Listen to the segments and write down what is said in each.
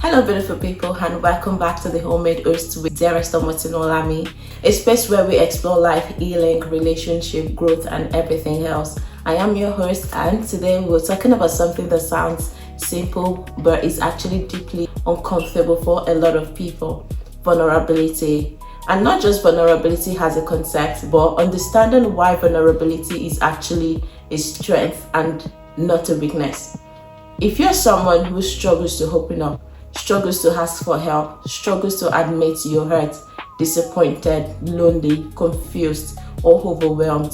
Hello beautiful people, and welcome back to the Homemade Oats with bravest, a space where we explore life, healing, relationship, growth and everything else. I am your host, and today we're talking about something that sounds simple but is actually deeply uncomfortable for a lot of people: vulnerability. And not just vulnerability as a concept, but understanding why vulnerability is actually a strength and not a weakness. If you're someone who struggles to open up, struggles to ask for help, struggles to admit you're hurt, disappointed, lonely, confused, or overwhelmed,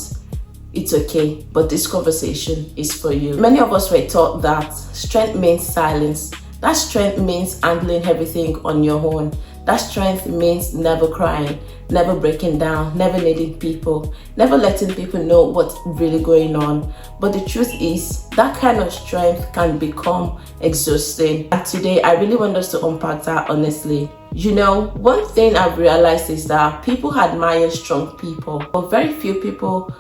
it's okay, but this conversation is for you. Many of us were taught that strength means silence. That strength means handling everything on your own. That strength means never crying, never breaking down, never needing people, never letting people know what's really going on. But the truth is, that kind of strength can become exhausting. And today, I really want us to unpack that honestly. You know, one thing I've realized is that people admire strong people, but very few people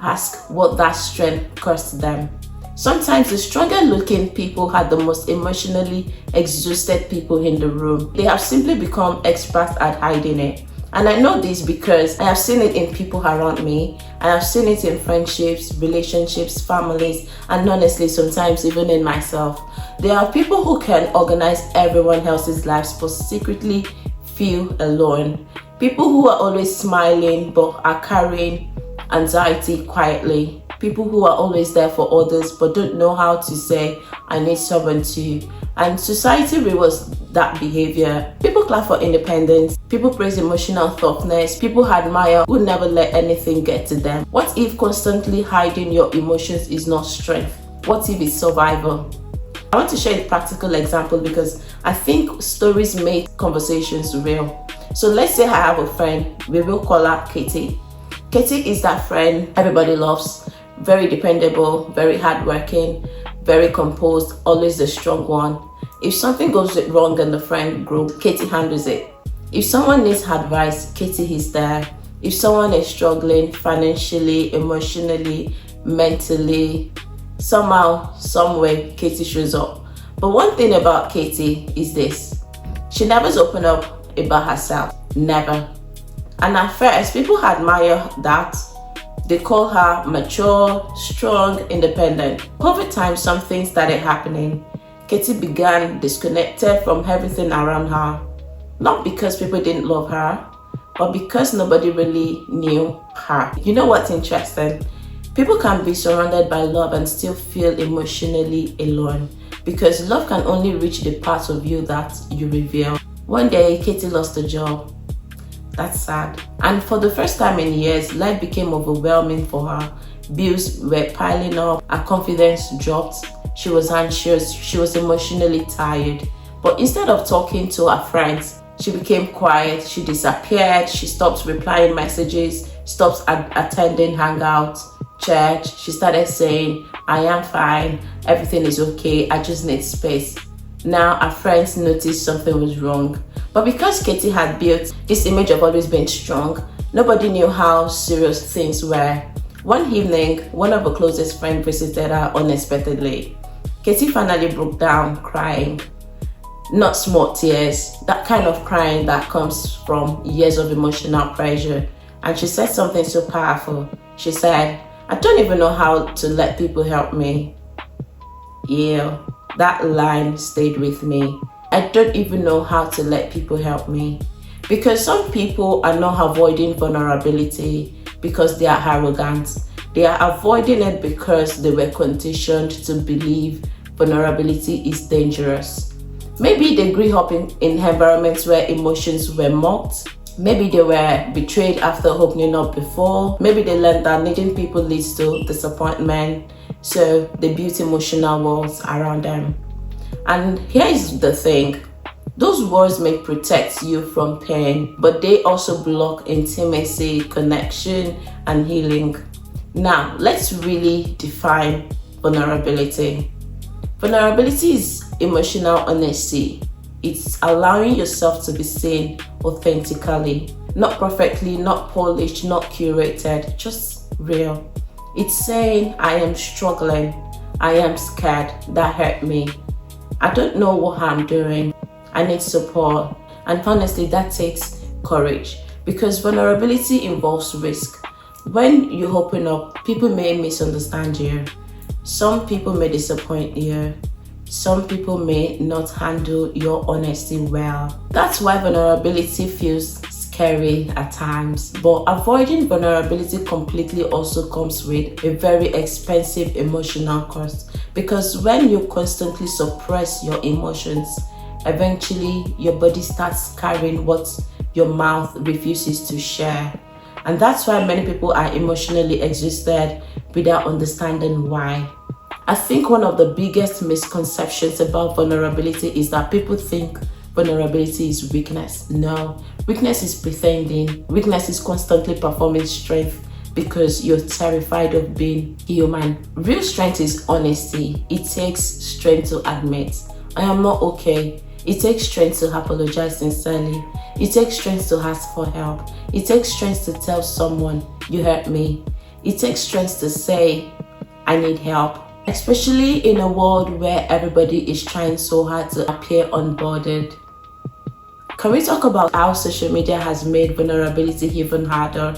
ask what that strength cost them. Sometimes the stronger looking people are the most emotionally exhausted people in the room. They have simply become experts at hiding it. And I know this because I have seen it in people around me. I have seen it in friendships, relationships, families, and honestly, sometimes even in myself. There are people who can organize everyone else's lives but secretly feel alone. People who are always smiling but are carrying anxiety quietly. People who are always there for others but don't know how to say, I need someone to. And society rewards that behavior. People clap for independence. People praise emotional toughness. People admire who never let anything get to them. What if constantly hiding your emotions is not strength? What if it's survival? I want to share a practical example because I think stories make conversations real. So let's say I have a friend. We will call her Katie. Katie is that friend everybody loves. Very dependable, very hardworking, very composed, always the strong one. If something goes wrong in the friend group, Katie handles it. If someone needs advice, Katie is there. If someone is struggling financially, emotionally, mentally, somehow, some way, Katie shows up. But one thing about Katie is this: she never opens up about herself, never. And at first, people admire that. They call her mature, strong, independent. Over time, something started happening. Katie began disconnected from everything around her. Not because people didn't love her, but because nobody really knew her. You know what's interesting? People can be surrounded by love and still feel emotionally alone, because love can only reach the parts of you that you reveal. One day, Katie lost a job. That's sad. And for the first time in years, life became overwhelming for her. Bills were piling up, her confidence dropped, she was anxious, she was emotionally tired. But instead of talking to her friends, she became quiet, she disappeared, she stopped replying messages, stopped attending hangouts, church. She started saying, I am fine, everything is okay, I just need space. Now her friends noticed something was wrong. But because Katie had built this image of always being strong, nobody knew how serious things were. One evening, one of her closest friends visited her unexpectedly. Katie finally broke down crying. Not small tears, that kind of crying that comes from years of emotional pressure. And she said something so powerful. She said, I don't even know how to let people help me. Yeah, that line stayed with me. I don't even know how to let people help me. Because some people are not avoiding vulnerability because they are arrogant. They are avoiding it because they were conditioned to believe vulnerability is dangerous. Maybe they grew up in environments where emotions were mocked. Maybe they were betrayed after opening up before. Maybe they learned that needing people leads to disappointment. So they built emotional walls around them. And here is the thing: those walls may protect you from pain, but they also block intimacy, connection, and healing. Now, let's really define vulnerability. Vulnerability is emotional honesty. It's allowing yourself to be seen authentically, not perfectly, not polished, not curated, just real. It's saying, I am struggling, I am scared, that hurt me. I don't know what I'm doing. I need support. And honestly, that takes courage because vulnerability involves risk. When you open up, people may misunderstand you. Some people may disappoint you. Some people may not handle your honesty well. That's why vulnerability feels scary at times. But avoiding vulnerability completely also comes with a very expensive emotional cost. Because when you constantly suppress your emotions, eventually your body starts carrying what your mouth refuses to share. And that's why many people are emotionally exhausted without understanding why. I think one of the biggest misconceptions about vulnerability is that people think vulnerability is weakness. No, weakness is pretending. Weakness is constantly performing strength because you're terrified of being human. Real strength is honesty. It takes strength to admit, I am not okay. It takes strength to apologize sincerely. It takes strength to ask for help. It takes strength to tell someone, you hurt me. It takes strength to say, I need help. Especially in a world where everybody is trying so hard to appear unbothered. Can we talk about how social media has made vulnerability even harder?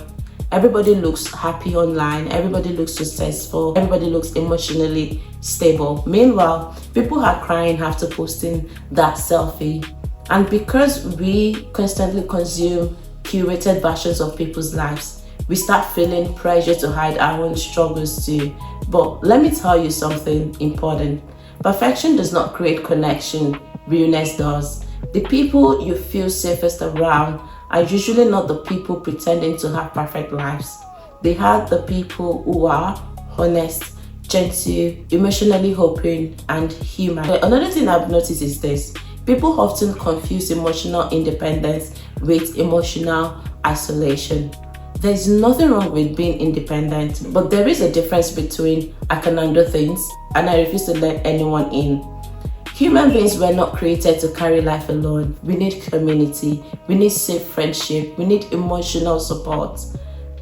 Everybody looks happy online, everybody looks successful, everybody looks emotionally stable. Meanwhile, people are crying after posting that selfie. And because we constantly consume curated versions of people's lives, we start feeling pressure to hide our own struggles too. But let me tell you something important. Perfection does not create connection, realness does. The people you feel safest around are usually not the people pretending to have perfect lives. They are the people who are honest, gentle, emotionally open, and human. Another thing I've noticed is this. People often confuse emotional independence with emotional isolation. There's nothing wrong with being independent, but there is a difference between I can handle things and I refuse to let anyone in. Human beings were not created to carry life alone. We need community, we need safe friendship, we need emotional support.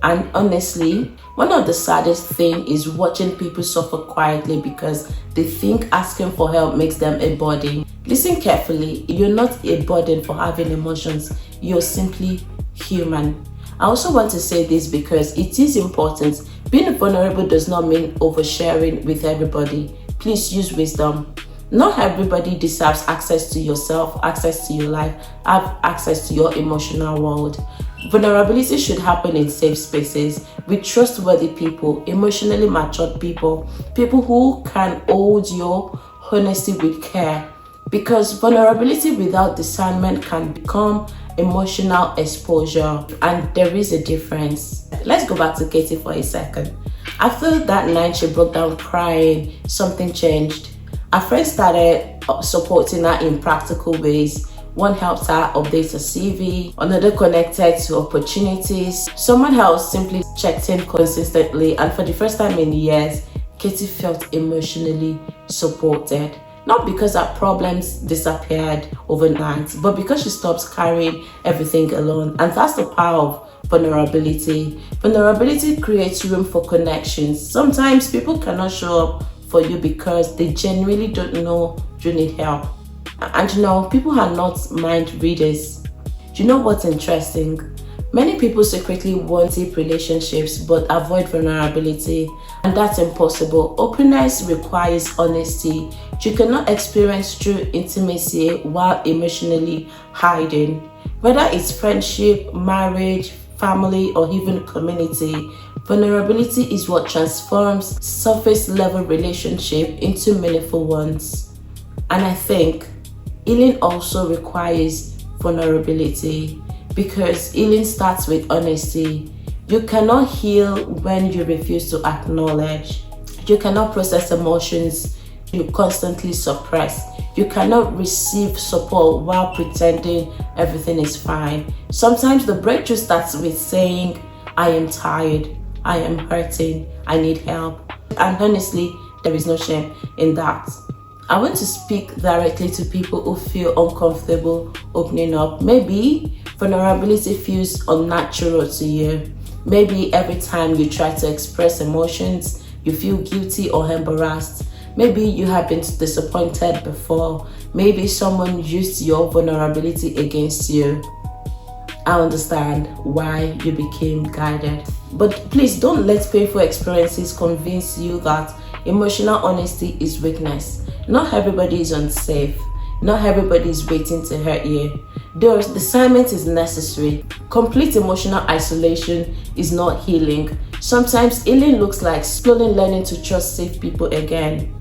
And honestly, one of the saddest things is watching people suffer quietly because they think asking for help makes them a burden. Listen carefully, you're not a burden for having emotions, you're simply human. I also want to say this because it is important. Being vulnerable does not mean oversharing with everybody. Please use wisdom. Not everybody deserves access to yourself, access to your life, have access to your emotional world. Vulnerability should happen in safe spaces with trustworthy people, emotionally matured people, people who can hold your honesty with care. Because vulnerability without discernment can become emotional exposure, and there is a difference. Let's go back to Katie for a second. After that night she broke down crying, something changed. Her friends started supporting her in practical ways. One helped her update her CV, another connected to opportunities. Someone else simply checked in consistently, and for the first time in years, Katie felt emotionally supported. Not because her problems disappeared overnight, but because she stopped carrying everything alone. And that's the power of vulnerability. Vulnerability creates room for connections. Sometimes people cannot show up for you because they genuinely don't know you need help. And people are not mind readers. Do you know what's interesting? Many people secretly want deep relationships but avoid vulnerability, and that's impossible. Openness requires honesty. You cannot experience true intimacy while emotionally hiding. Whether it's friendship, marriage, family, or even community, vulnerability is what transforms surface level relationship into meaningful ones. And I think healing also requires vulnerability because healing starts with honesty. You cannot heal when you refuse to acknowledge. You cannot process emotions you constantly suppress. You cannot receive support while pretending everything is fine. Sometimes the breakthrough starts with saying, I am tired, I am hurting, I need help. And honestly, there is no shame in that. I want to speak directly to people who feel uncomfortable opening up. Maybe vulnerability feels unnatural to you. Maybe every time you try to express emotions, you feel guilty or embarrassed. Maybe you have been disappointed before. Maybe someone used your vulnerability against you. I understand why you became guided. But please don't let painful experiences convince you that emotional honesty is weakness. Not everybody is unsafe. Not everybody is waiting to hurt you. Though discernment is necessary, complete emotional isolation is not healing. Sometimes healing looks like slowly learning to trust safe people again.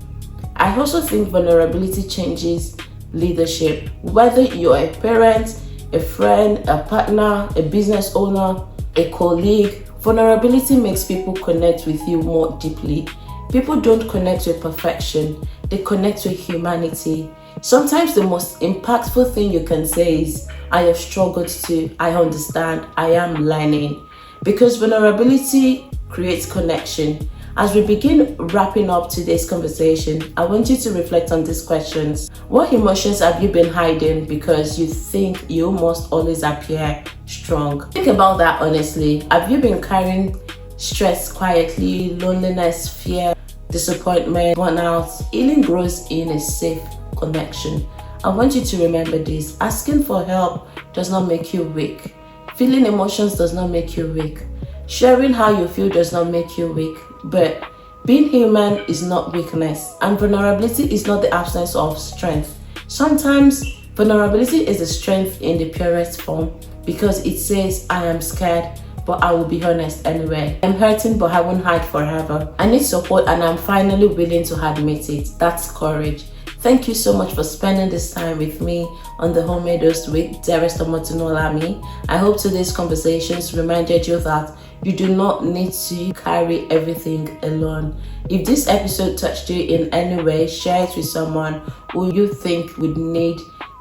I also think vulnerability changes leadership. Whether you're a parent, a friend, a partner, a business owner, a colleague, vulnerability makes people connect with you more deeply. People don't connect with perfection, they connect with humanity. Sometimes the most impactful thing you can say is, I have struggled too, I understand, I am learning. Because vulnerability creates connection. As we begin wrapping up today's conversation, I want you to reflect on these questions. What emotions have you been hiding because you think you must always appear strong? Think about that honestly. Have you been carrying stress quietly, loneliness, fear, disappointment, burnout? Healing grows in a safe connection. I want you to remember this. Asking for help does not make you weak. Feeling emotions does not make you weak. Sharing how you feel does not make you weak. But being human is not weakness, and vulnerability is not the absence of strength. Sometimes vulnerability is a strength in the purest form because it says, I am scared, but I will be honest anyway. I'm hurting, but I won't hide forever. I need support, and I'm finally willing to admit it. That's courage. Thank you so much for spending this time with me on the Homemade Host with Dearest Omotunolami. I hope today's conversations reminded you that you do not need to carry everything alone. If this episode touched you in any way, share it with someone who you think would need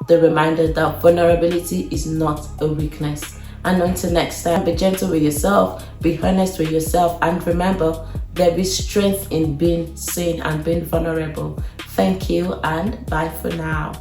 the reminder that vulnerability is not a weakness. And until next time, be gentle with yourself, be honest with yourself, and remember, there is strength in being seen and being vulnerable. Thank you and bye for now.